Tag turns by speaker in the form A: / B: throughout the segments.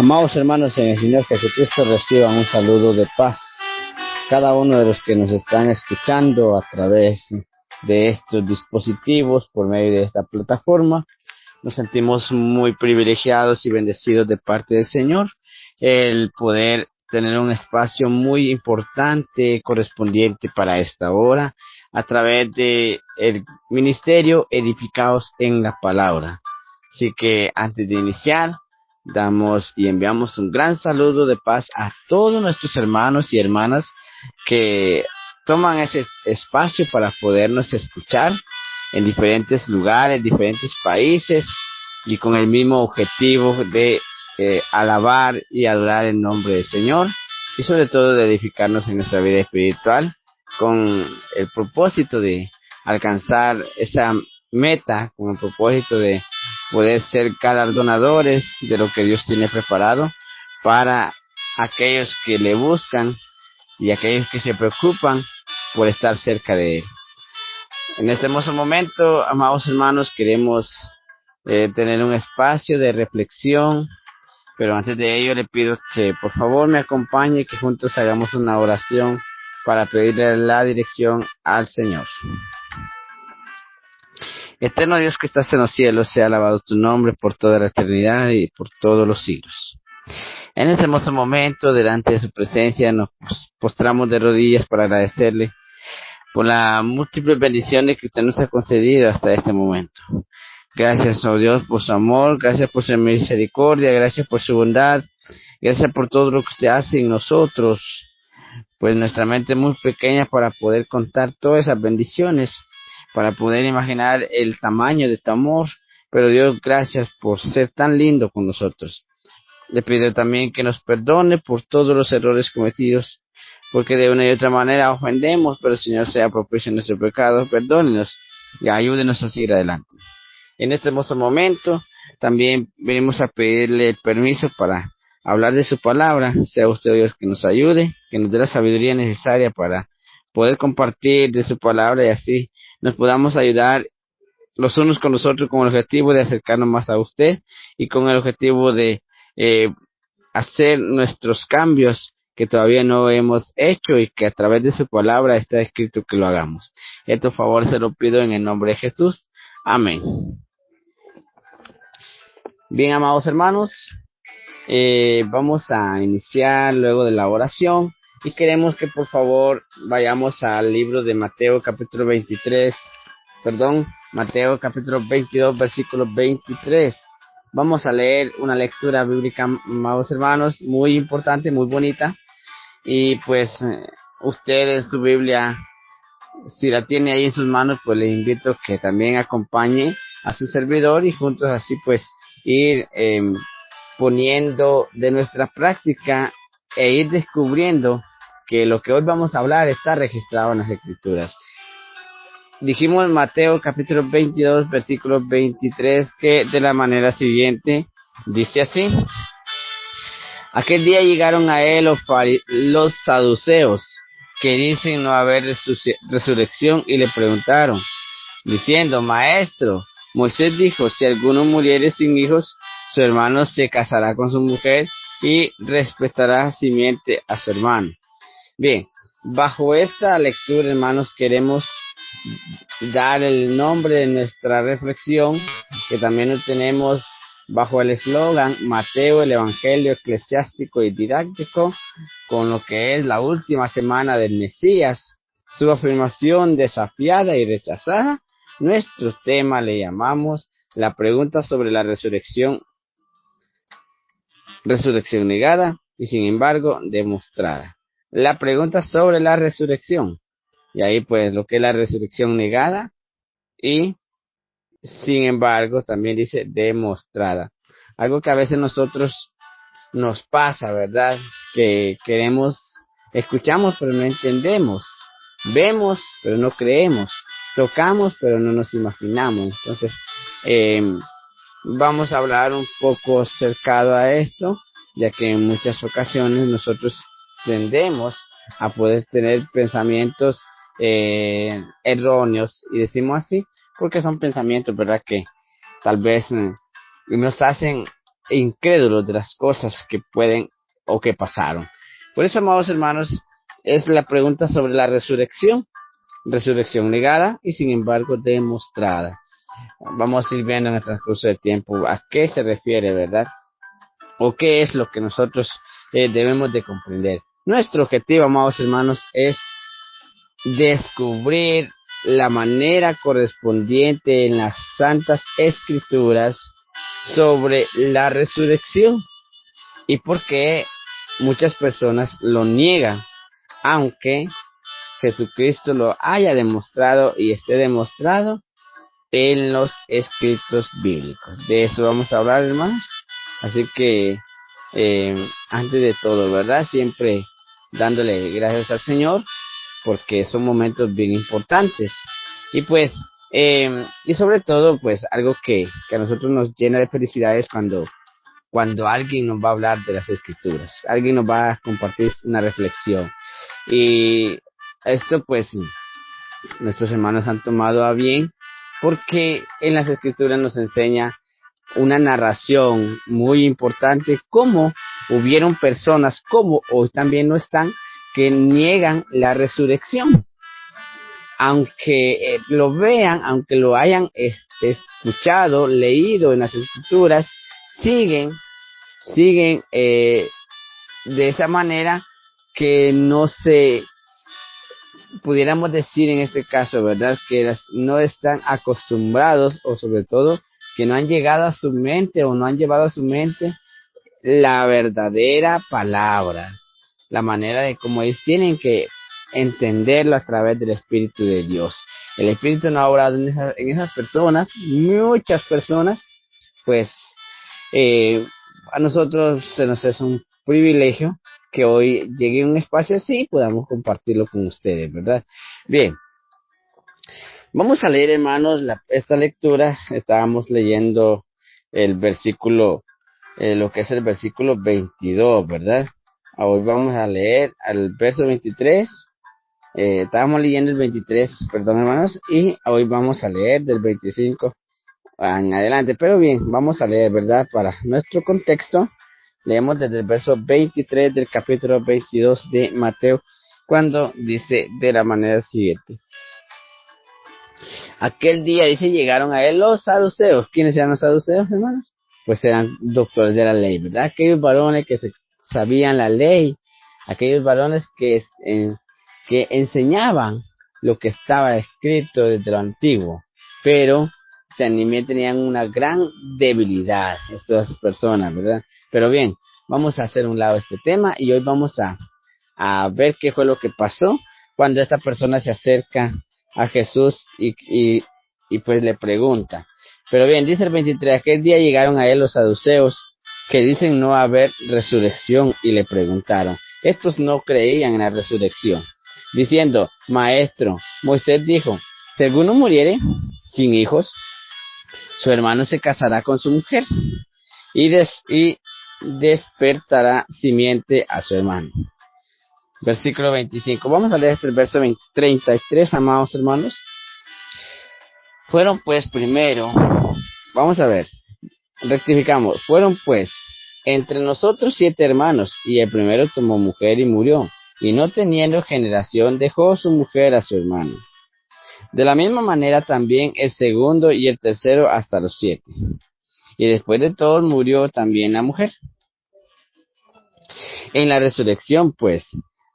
A: Amados hermanos en el Señor Jesucristo, reciban un saludo de paz. Cada uno de los que nos están escuchando a través de estos dispositivos, por medio de esta plataforma, nos sentimos muy privilegiados y bendecidos de parte del Señor, el poder tener un espacio muy importante correspondiente para esta hora, a través de el ministerio Edificados en la Palabra. Así que antes de iniciar, damos y enviamos un gran saludo de paz a todos nuestros hermanos y hermanas que toman ese espacio para podernos escuchar en diferentes lugares, diferentes países, y con el mismo objetivo de alabar y adorar el nombre del Señor, y sobre todo de edificarnos en nuestra vida espiritual, con el propósito de alcanzar esa meta, con el propósito de poder ser galardonadores de lo que Dios tiene preparado para aquellos que le buscan y aquellos que se preocupan por estar cerca de Él. En este hermoso momento, amados hermanos, queremos tener un espacio de reflexión, pero antes de ello le pido que por favor me acompañe, que juntos hagamos una oración para pedirle la dirección al Señor. Eterno Dios que estás en los cielos, sea alabado tu nombre por toda la eternidad y por todos los siglos. En este hermoso momento, delante de su presencia, nos postramos de rodillas para agradecerle por las múltiples bendiciones que usted nos ha concedido hasta este momento. Gracias, oh Dios, por su amor, gracias por su misericordia, gracias por su bondad, gracias por todo lo que usted hace en nosotros, pues nuestra mente es muy pequeña para poder contar todas esas bendiciones, para poder imaginar el tamaño de tu amor, pero Dios, gracias por ser tan lindo con nosotros. Le pido también que nos perdone por todos los errores cometidos, porque de una y otra manera ofendemos, pero el Señor sea propicio en nuestro pecado, perdónenos y ayúdenos a seguir adelante. En este hermoso momento también venimos a pedirle el permiso para hablar de su palabra. Sea usted, Dios, que nos ayude, que nos dé la sabiduría necesaria para poder compartir de su palabra y así nos podamos ayudar los unos con los otros con el objetivo de acercarnos más a usted y con el objetivo de hacer nuestros cambios que todavía no hemos hecho y que a través de su palabra está escrito que lo hagamos. Esto favor se lo pido en el nombre de Jesús. Amén. Bien, amados hermanos, vamos a iniciar luego de la oración y queremos que por favor vayamos al libro de Mateo capítulo 22, versículo 23. Vamos a leer una lectura bíblica, amados hermanos, muy importante, muy bonita, y pues usted en su Biblia, si la tiene ahí en sus manos, pues le invito que también acompañe a su servidor y juntos así pues ir poniendo de nuestra práctica e ir descubriendo que lo que hoy vamos a hablar está registrado en las Escrituras. Dijimos en Mateo capítulo 22, versículo 23, que de la manera siguiente dice así: aquel día llegaron a él los saduceos, que dicen no haber resurrección, y le preguntaron, diciendo: Maestro, Moisés dijo, si alguno muriere sin hijos, su hermano se casará con su mujer y respetará simiente a su hermano. Bien, bajo esta lectura, hermanos, queremos dar el nombre de nuestra reflexión, que también lo tenemos bajo el eslogan Mateo, el Evangelio eclesiástico y didáctico, con lo que es la última semana del Mesías, su afirmación desafiada y rechazada. Nuestro tema le llamamos la pregunta sobre la resurrección negada y sin embargo demostrada. La pregunta sobre la resurrección, y ahí pues lo que es la resurrección negada y sin embargo también dice demostrada. Algo que a veces nosotros nos pasa, ¿verdad? Que escuchamos pero no entendemos, vemos pero no creemos, tocamos pero no nos imaginamos. Entonces vamos a hablar un poco cercado a esto, ya que en muchas ocasiones nosotros tendemos a poder tener pensamientos erróneos, y decimos así porque son pensamientos, ¿verdad?, que tal vez nos hacen incrédulos de las cosas que pueden o que pasaron. Por eso, amados hermanos, es la pregunta sobre la resurrección negada y sin embargo demostrada. Vamos a ir viendo en el transcurso del tiempo a qué se refiere, ¿verdad? O qué es lo que nosotros debemos de comprender. Nuestro objetivo, amados hermanos, es descubrir la manera correspondiente en las Santas Escrituras sobre la resurrección y por qué muchas personas lo niegan, aunque Jesucristo lo haya demostrado y esté demostrado en los escritos bíblicos. De eso vamos a hablar, hermanos. Así que antes de todo, ¿verdad? Siempre dándole gracias al Señor, porque son momentos bien importantes. Y pues, y sobre todo, pues algo que a nosotros nos llena de felicidad es cuando alguien nos va a hablar de las Escrituras, alguien nos va a compartir una reflexión. Y esto pues nuestros hermanos han tomado a bien, porque en las Escrituras nos enseña una narración muy importante, cómo hubieron personas, como hoy también no están, que niegan la resurrección. Aunque lo vean, aunque lo hayan escuchado, leído en las Escrituras, siguen de esa manera que no se pudiéramos decir en este caso, ¿verdad? Que no están acostumbrados, o sobre todo que no han llegado a su mente o no han llevado a su mente la verdadera palabra, la manera de cómo ellos tienen que entenderlo a través del Espíritu de Dios. El Espíritu no ha obrado en esas personas, muchas personas, pues a nosotros se nos es un privilegio que hoy llegue a un espacio así y podamos compartirlo con ustedes, ¿verdad? Bien, vamos a leer, hermanos, esta lectura. Estábamos leyendo el versículo, lo que es el versículo 22, ¿verdad? Hoy vamos a leer al verso 23. Estábamos leyendo el 23, perdón, hermanos, y hoy vamos a leer del 25 en adelante. Pero bien, vamos a leer, ¿verdad? Para nuestro contexto, leemos desde el verso 23 del capítulo 22 de Mateo, cuando dice de la manera siguiente. Aquel día, dice, llegaron a él los saduceos. ¿Quiénes eran los saduceos, hermanos? Pues eran doctores de la ley, ¿verdad? Aquellos varones que sabían la ley, aquellos varones que enseñaban lo que estaba escrito desde lo antiguo, pero también tenían una gran debilidad estas personas, ¿verdad? Pero bien, vamos a hacer un lado este tema y hoy vamos a ver qué fue lo que pasó cuando esta persona se acerca a Jesús y pues le pregunta. Pero bien, dice el 23, aquel día llegaron a él los saduceos que dicen no haber resurrección y le preguntaron. Estos no creían en la resurrección, diciendo, Maestro, Moisés dijo, si alguno muriere sin hijos, su hermano se casará con su mujer y despertará simiente a su hermano. Versículo 25. Vamos a leer este verso 33, amados hermanos. Fueron pues primero, vamos a ver, rectificamos, fueron pues entre nosotros 7 hermanos, y el primero tomó mujer y murió, y no teniendo generación dejó su mujer a su hermano. De la misma manera también el segundo y el tercero hasta los 7. Y después de todos murió también la mujer. En la resurrección, pues,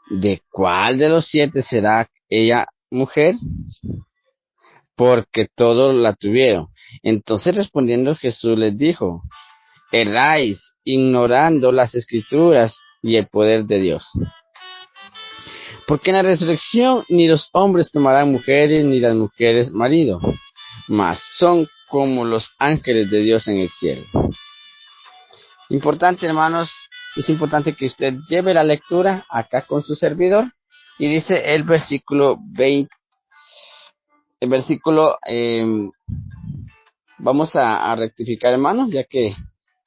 A: ¿de cuál de los 7 será ella mujer? Porque todos la tuvieron. Entonces respondiendo Jesús les dijo, erráis ignorando las Escrituras y el poder de Dios. Porque en la resurrección ni los hombres tomarán mujeres, ni las mujeres marido, mas son como los ángeles de Dios en el cielo. Importante, hermanos, es importante que usted lleve la lectura acá con su servidor. Y dice el versículo 20, el versículo, vamos a rectificar, hermanos, ya que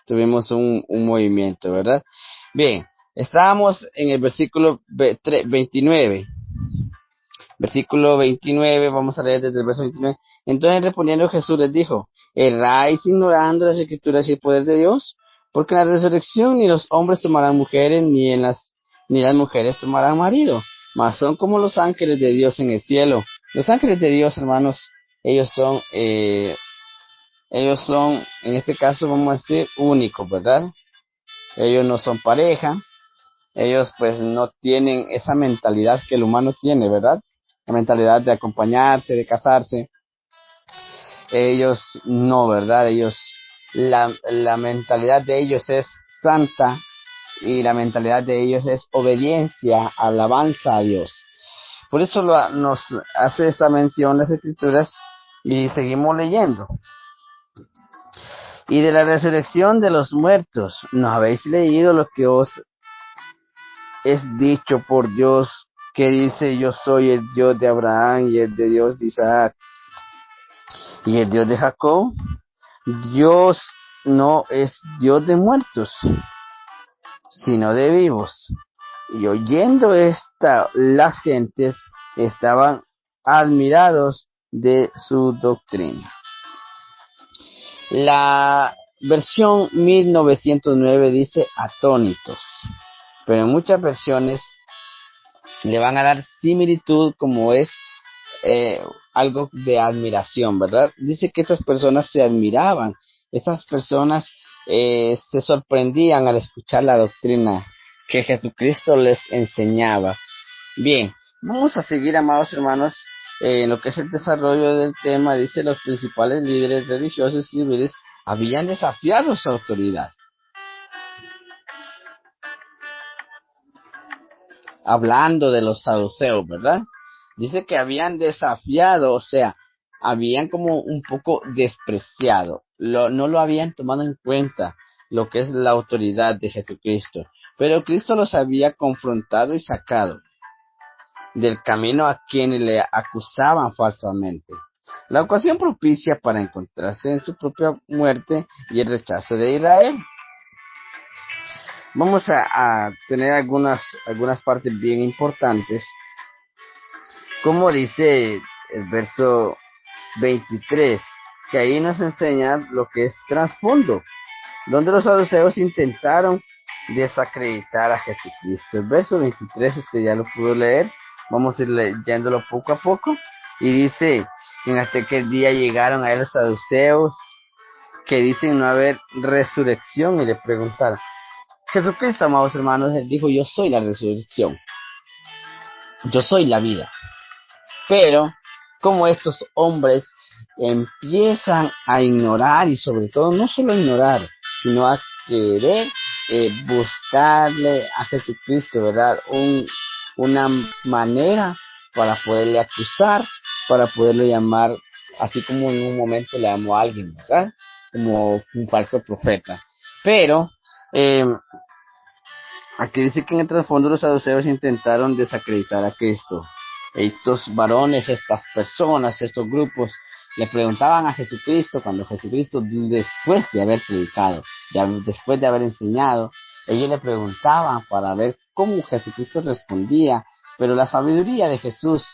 A: tuvimos un movimiento, ¿verdad? Bien, estábamos en el versículo 29. Versículo 29, vamos a leer desde el verso 29. Entonces respondiendo Jesús les dijo, ¿erráis ignorando las Escrituras y el poder de Dios? porque en la resurrección ni los hombres tomarán mujeres, ni las mujeres tomarán marido, mas son como los ángeles de Dios en el cielo. Los ángeles de Dios, hermanos, ellos son, en este caso vamos a decir, únicos, ¿verdad? Ellos no son pareja, ellos pues no tienen esa mentalidad que el humano tiene, ¿verdad? La mentalidad de acompañarse, de casarse. Ellos no, ¿verdad? La mentalidad de ellos es santa y la mentalidad de ellos es obediencia, alabanza a Dios. Por eso nos hace esta mención las escrituras y seguimos leyendo. Y de la resurrección de los muertos, ¿no habéis leído lo que os es dicho por Dios, que dice: yo soy el Dios de Abraham y el de Dios de Isaac y el Dios de Jacob? Dios no es Dios de muertos, sino de vivos. Y oyendo las gentes estaban admirados de su doctrina. La versión 1909 dice atónitos, pero en muchas versiones le van a dar similitud como es algo de admiración, ¿verdad? Dice que estas personas se admiraban, estas personas se sorprendían al escuchar la doctrina que Jesucristo les enseñaba. Bien, vamos a seguir, amados hermanos, en lo que es el desarrollo del tema. Dice: los principales líderes religiosos y civiles habían desafiado su autoridad, hablando de los saduceos, ¿verdad? Dice que habían desafiado, o sea, habían como un poco despreciado, no lo habían tomado en cuenta lo que es la autoridad de Jesucristo. Pero Cristo los había confrontado y sacado del camino a quienes le acusaban falsamente. La ocasión propicia para encontrarse en su propia muerte y el rechazo de Israel. Vamos a tener algunas partes bien importantes, como dice el verso 23, que ahí nos enseña lo que es trasfondo, donde los saduceos intentaron desacreditar a Jesucristo. El verso 23 usted ya lo pudo leer, vamos a ir leyéndolo poco a poco, y dice: en aquel día llegaron a él los saduceos, que dicen no haber resurrección, y le preguntaron. Jesucristo, amados hermanos, él dijo: yo soy la resurrección, yo soy la vida. Pero como estos hombres empiezan a ignorar, y sobre todo no solo a ignorar, sino a querer buscarle a Jesucristo, ¿verdad? Una manera para poderle acusar, para poderlo llamar, así como en un momento le llamó a alguien, ¿verdad? Como un falso profeta. Pero aquí dice que en el trasfondo los saduceos intentaron desacreditar a Cristo. Estos varones, estas personas, estos grupos, le preguntaban a Jesucristo, cuando Jesucristo, después de haber predicado, después de haber enseñado, ellos le preguntaban para ver cómo Jesucristo respondía, pero la sabiduría de Jesús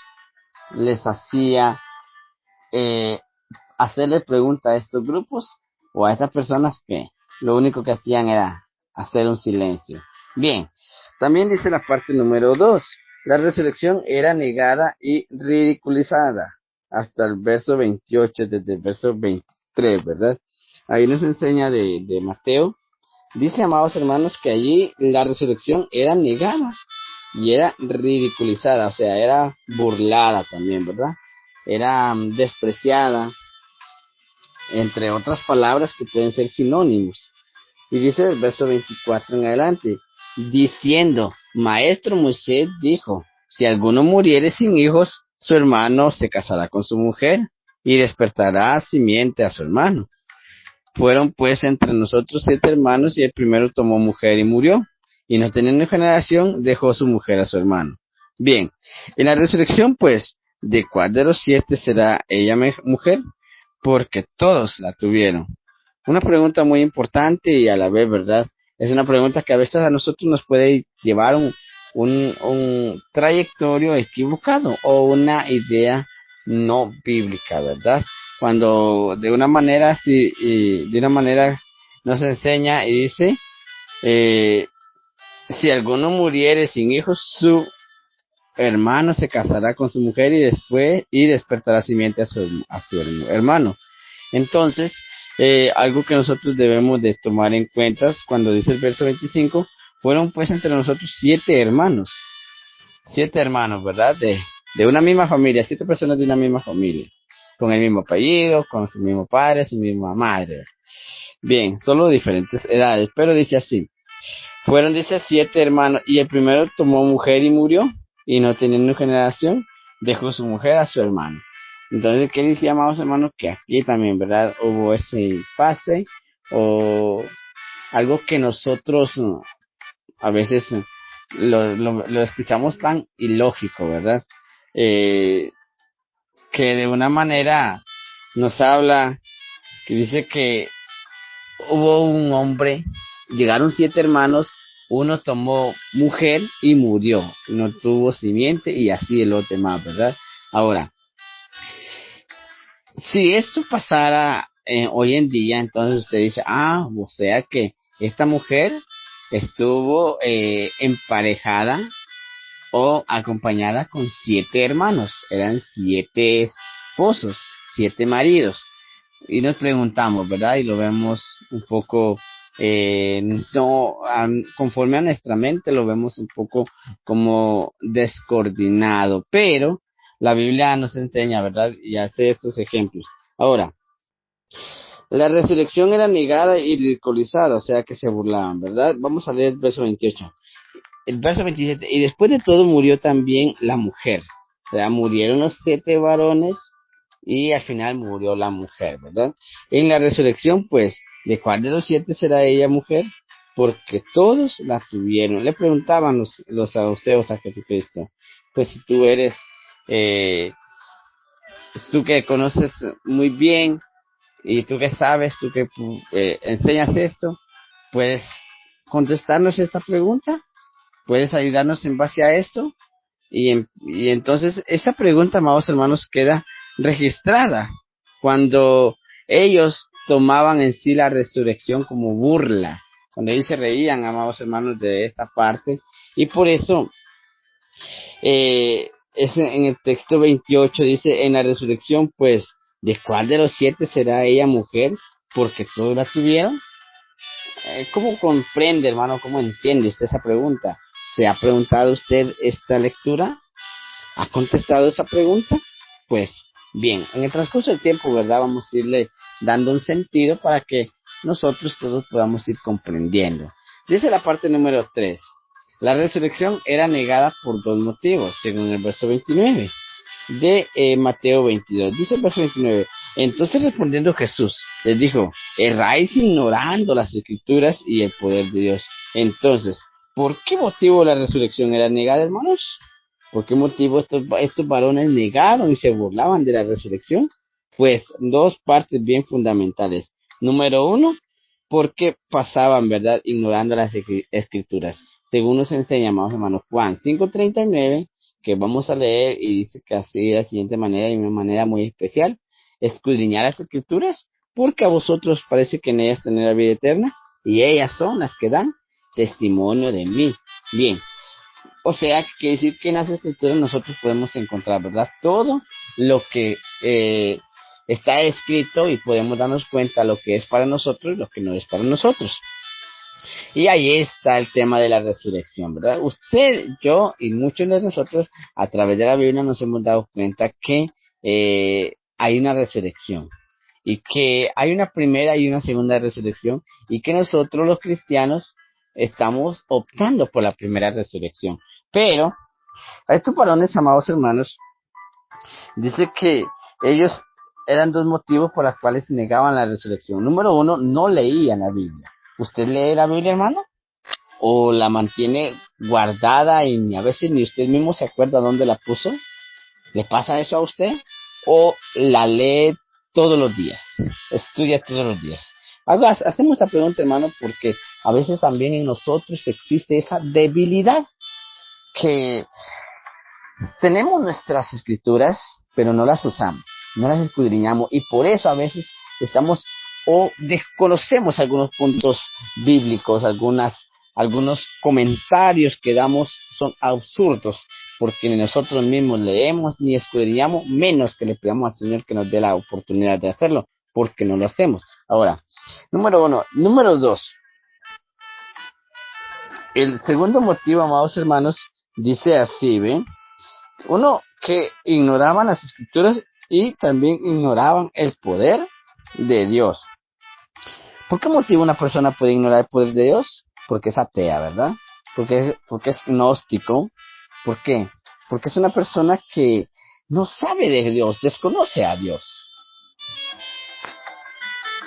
A: les hacía hacerle preguntas a estos grupos o a estas personas, que lo único que hacían era hacer un silencio. Bien, también dice la parte número 2, la resurrección era negada y ridiculizada, hasta el verso 28, desde el verso 23, ¿verdad? Ahí nos enseña de Mateo, dice, amados hermanos, que allí la resurrección era negada y era ridiculizada, o sea, era burlada también, ¿verdad? Era despreciada, entre otras palabras que pueden ser sinónimos. Y dice el verso 24 en adelante, diciendo: Maestro, Moisés dijo: si alguno muriere sin hijos, su hermano se casará con su mujer y despertará simiente a su hermano. Fueron pues entre nosotros 7 hermanos, y el primero tomó mujer y murió, y no teniendo generación dejó su mujer a su hermano. Bien, en la resurrección pues, ¿de cuál de los 7 será ella mujer? Porque todos la tuvieron. Una pregunta muy importante y a la vez, ¿verdad? Es una pregunta que a veces a nosotros nos puede llevar un trayectorio equivocado o una idea no bíblica, ¿verdad? Cuando de una manera nos enseña y dice, eh, si alguno muriere sin hijos, su hermano se casará con su mujer y despertará simiente a su hermano. Entonces, algo que nosotros debemos de tomar en cuenta es cuando dice el verso 25, fueron pues entre nosotros 7 hermanos, ¿verdad? De una misma familia, 7 personas de una misma familia, con el mismo apellido, con su mismo padre, su misma madre. Bien, solo diferentes edades, pero dice así, fueron, dice, 7 hermanos, y el primero tomó mujer y murió, y no teniendo generación, dejó su mujer a su hermano. Entonces, ¿qué dice, amados hermanos? Que aquí también, ¿verdad? Hubo ese pase, o algo que nosotros a veces lo escuchamos tan ilógico, ¿verdad? Eh, que de una manera nos habla, que dice que hubo un hombre, llegaron 7 hermanos, uno tomó mujer y murió, no tuvo simiente y así los demás, ¿verdad? Ahora, si esto pasara hoy en día, entonces usted dice, o sea que esta mujer estuvo emparejada o acompañada con 7 hermanos, eran 7 esposos, 7 maridos. Y nos preguntamos, ¿verdad? Y lo vemos un poco, no, conforme a nuestra mente, lo vemos un poco como descoordinado, pero la Biblia nos enseña, ¿verdad? Y hace estos ejemplos. Ahora, la resurrección era negada y ridiculizada, o sea que se burlaban, ¿verdad? Vamos a leer el verso 28. El verso 27, y después de todo murió también la mujer. O sea, murieron los 7 varones y al final murió la mujer, ¿verdad? En la resurrección, pues, ¿de cuál de los 7 será ella mujer? Porque todos la tuvieron. Le preguntaban los adusteos a Jesucristo, pues si tú eres, eh, tú que conoces muy bien y tú que sabes, tú que enseñas esto, ¿puedes contestarnos esta pregunta? ¿Puedes ayudarnos en base a esto? Y entonces esa pregunta, amados hermanos, queda registrada cuando ellos tomaban en sí la resurrección como burla, cuando ellos se reían, amados hermanos, de esta parte. Y por eso, en el texto 28 dice, en la resurrección, pues, ¿de cuál de los 7 será ella mujer? Porque todos la tuvieron. ¿Cómo comprende, hermano? ¿Cómo entiende usted esa pregunta? ¿Se ha preguntado usted esta lectura? ¿Ha contestado esa pregunta? Pues bien, en el transcurso del tiempo, ¿verdad? Vamos a irle dando un sentido para que nosotros todos podamos ir comprendiendo. Dice la parte número 3. La resurrección era negada por 2 motivos, según el verso 29 de Mateo 22. Dice el verso 29. Entonces respondiendo Jesús, les dijo, erráis ignorando las escrituras y el poder de Dios. Entonces, ¿por qué motivo la resurrección era negada, hermanos? ¿Por qué motivo estos varones negaron y se burlaban de la resurrección? Pues 2 partes bien fundamentales. Número 1, porque pasaban, ¿verdad?, ignorando las escrituras. Según nos enseña, amados hermanos, Juan 5:39, que vamos a leer y dice que así de la siguiente manera, y de una manera muy especial, escudriñar las escrituras, porque a vosotros parece que en ellas tenéis la vida eterna, y ellas son las que dan testimonio de mí. Bien, o sea, quiere decir que en las escrituras nosotros podemos encontrar, ¿verdad? Todo lo que está escrito y podemos darnos cuenta lo que es para nosotros y lo que no es para nosotros. Y ahí está el tema de la resurrección, ¿verdad? Usted, yo y muchos de nosotros a través de la Biblia nos hemos dado cuenta que hay una resurrección y que hay una primera y una segunda resurrección y que nosotros los cristianos estamos optando por la primera resurrección. Pero a estos varones, amados hermanos, dice que ellos eran 2 motivos por los cuales negaban la resurrección. Número 1, no leían la Biblia. ¿Usted lee la Biblia, hermano? ¿O la mantiene guardada y a veces ni usted mismo se acuerda dónde la puso? ¿Le pasa eso a usted? ¿O la lee todos los días? Estudia todos los días. Hacemos esta pregunta, hermano, porque a veces también en nosotros existe esa debilidad que tenemos nuestras escrituras, pero no las usamos, no las escudriñamos y por eso a veces estamos o desconocemos algunos puntos bíblicos, algunos comentarios que damos son absurdos, porque ni nosotros mismos leemos ni escudriñamos, menos que le pidamos al Señor que nos dé la oportunidad de hacerlo, porque no lo hacemos. Ahora, número 1. Número 2. El segundo motivo, amados hermanos, dice así, ¿ven? Uno, que ignoraban las escrituras y también ignoraban el poder de Dios. ¿Por qué motivo una persona puede ignorar el poder de Dios? Porque es atea, ¿verdad? Porque es gnóstico. ¿Por qué? Porque es una persona que no sabe de Dios, desconoce a Dios.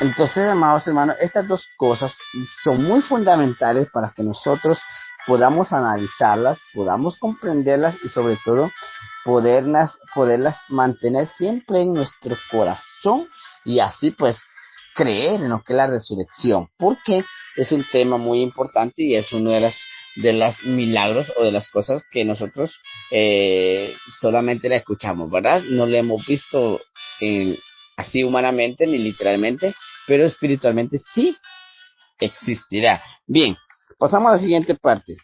A: Entonces, amados hermanos, estas dos cosas son muy fundamentales para que nosotros podamos analizarlas, podamos comprenderlas y sobre todo poderlas mantener siempre en nuestro corazón y así pues creer en lo que es la resurrección, porque es un tema muy importante y es uno de las milagros o de las cosas que nosotros solamente la escuchamos, ¿verdad? No la hemos visto así humanamente ni literalmente, pero espiritualmente sí existirá. Bien, pasamos a la siguiente parte.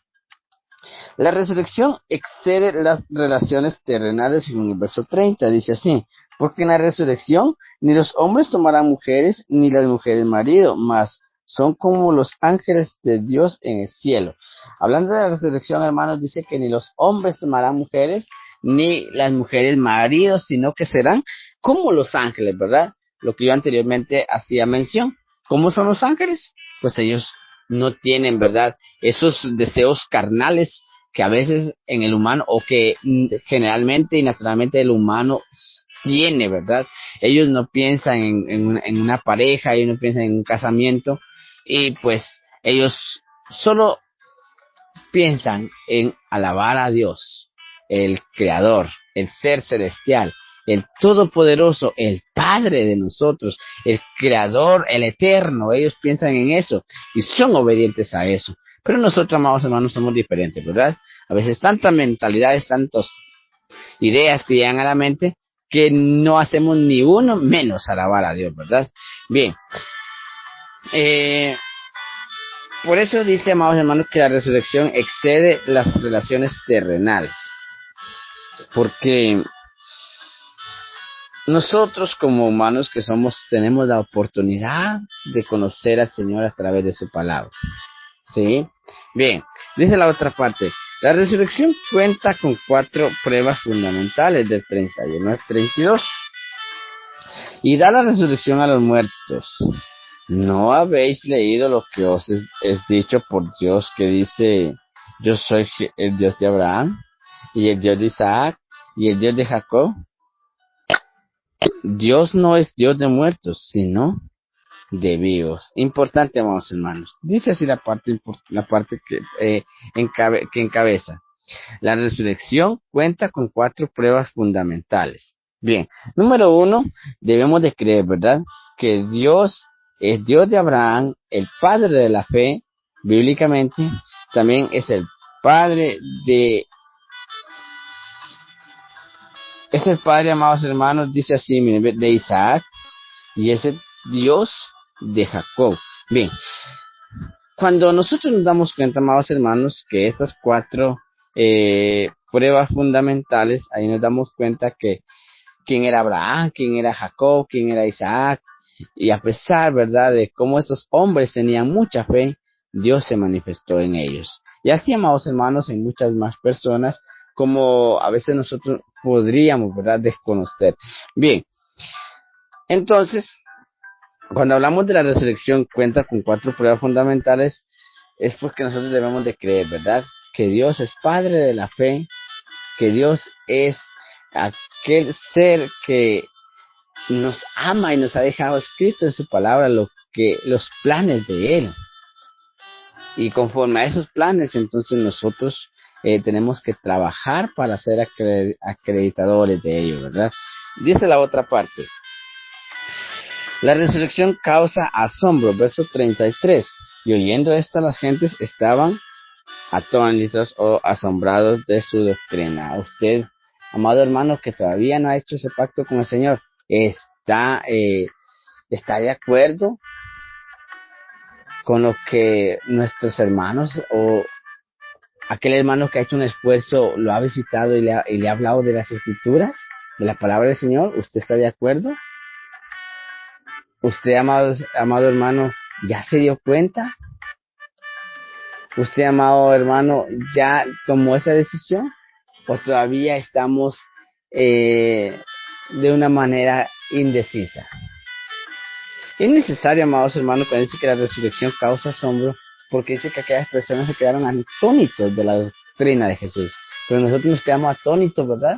A: La resurrección excede las relaciones terrenales en el verso 30, dice así, porque en la resurrección ni los hombres tomarán mujeres, ni las mujeres marido, mas son como los ángeles de Dios en el cielo. Hablando de la resurrección, hermanos, dice que ni los hombres tomarán mujeres, ni las mujeres maridos, sino que serán como los ángeles, ¿verdad? Lo que yo anteriormente hacía mención. ¿Cómo son los ángeles? Pues ellos no tienen, ¿verdad?, esos deseos carnales que a veces en el humano, o que generalmente y naturalmente el humano tiene, ¿verdad? Ellos no piensan en una pareja, ellos no piensan en un casamiento, y pues ellos solo piensan en alabar a Dios, el Creador, el Ser Celestial, el Todopoderoso, el Padre de nosotros, el Creador, el Eterno. Ellos piensan en eso y son obedientes a eso. Pero nosotros, amados hermanos, somos diferentes, ¿verdad? A veces tantas mentalidades, tantas ideas que llegan a la mente que no hacemos ni uno menos alabar a Dios, ¿verdad? Bien, por eso dice, amados hermanos, que la resurrección excede las relaciones terrenales. Porque nosotros como humanos que somos, tenemos la oportunidad de conocer al Señor a través de su palabra. ¿Sí? Bien, dice la otra parte. La resurrección cuenta con 4 pruebas fundamentales del 31 al 32. Y da la resurrección a los muertos. ¿No habéis leído lo que os es dicho por Dios, que dice: yo soy el Dios de Abraham, y el Dios de Isaac, y el Dios de Jacob? Dios no es Dios de muertos, sino de vivos. Importante, amados hermanos. Dice así la parte que encabeza. La resurrección cuenta con 4 pruebas fundamentales. Bien, número 1, debemos de creer, ¿verdad?, que Dios es Dios de Abraham, el padre de la fe, bíblicamente. También es el padre, amados hermanos, dice así, miren, de Isaac, y es el Dios de Jacob. Bien, cuando nosotros nos damos cuenta, amados hermanos, que estas 4 pruebas fundamentales, ahí nos damos cuenta que quién era Abraham, quién era Jacob, quién era Isaac, y a pesar, ¿verdad?, de cómo estos hombres tenían mucha fe, Dios se manifestó en ellos. Y así, amados hermanos, en muchas más personas, como a veces nosotros podríamos, ¿verdad?, desconocer. Bien, entonces, cuando hablamos de la resurrección cuenta con 4 pruebas fundamentales, es porque nosotros debemos de creer, ¿verdad?, que Dios es Padre de la fe, que Dios es aquel ser que nos ama y nos ha dejado escrito en su palabra los planes de Él. Y conforme a esos planes, entonces nosotros tenemos que trabajar para ser acreditadores de ello, ¿verdad? Dice la otra parte. La resurrección causa asombro, verso 33. Y oyendo esto, las gentes estaban atónitos o asombrados de su doctrina. Usted, amado hermano, que todavía no ha hecho ese pacto con el Señor, está ¿Está de acuerdo con lo que nuestros hermanos o aquel hermano que ha hecho un esfuerzo lo ha visitado y le ha hablado de las escrituras, de la palabra del Señor? ¿Usted está de acuerdo? ¿Usted, amado hermano, ya se dio cuenta? ¿Usted, amado hermano, ya tomó esa decisión? ¿O todavía estamos de una manera indecisa? Es necesario, amados hermanos, que dice que la resurrección causa asombro, porque dice que aquellas personas se quedaron atónitos de la doctrina de Jesús. Pero nosotros nos quedamos atónitos, ¿verdad?,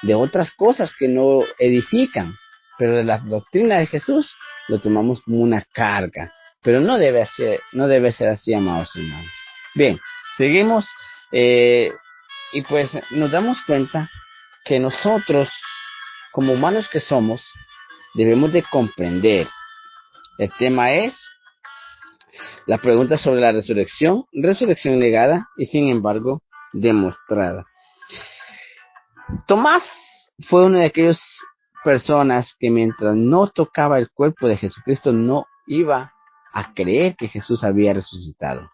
A: de otras cosas que no edifican, pero de la doctrina de Jesús lo tomamos como una carga. Pero no debe ser así, amados hermanos. Bien, seguimos y pues nos damos cuenta que nosotros, como humanos que somos, debemos de comprender. El tema es la pregunta sobre la resurrección negada y sin embargo demostrada. Tomás fue una de aquellas personas que mientras no tocaba el cuerpo de Jesucristo no iba a creer que Jesús había resucitado.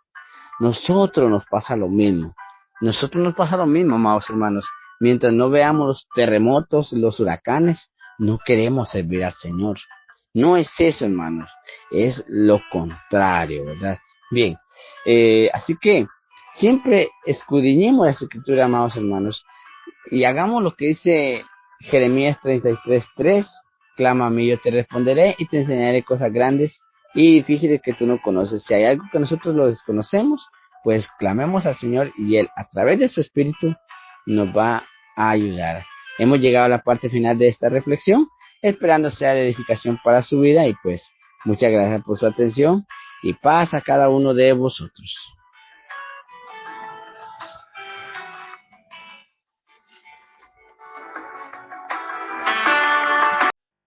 A: Nosotros nos pasa lo mismo, amados hermanos. Mientras no veamos los terremotos, los huracanes, no queremos servir al Señor. No es eso, hermanos, es lo contrario, ¿verdad? Bien, así que siempre escudriñemos la Escritura, amados hermanos, y hagamos lo que dice Jeremías 33:3, clama a mí, yo te responderé y te enseñaré cosas grandes y difíciles que tú no conoces. Si hay algo que nosotros lo desconocemos, pues clamemos al Señor y Él, a través de su Espíritu, nos va a ayudar. Hemos llegado a la parte final de esta reflexión, esperando sea de edificación para su vida, y pues muchas gracias por su atención y paz a cada uno de vosotros.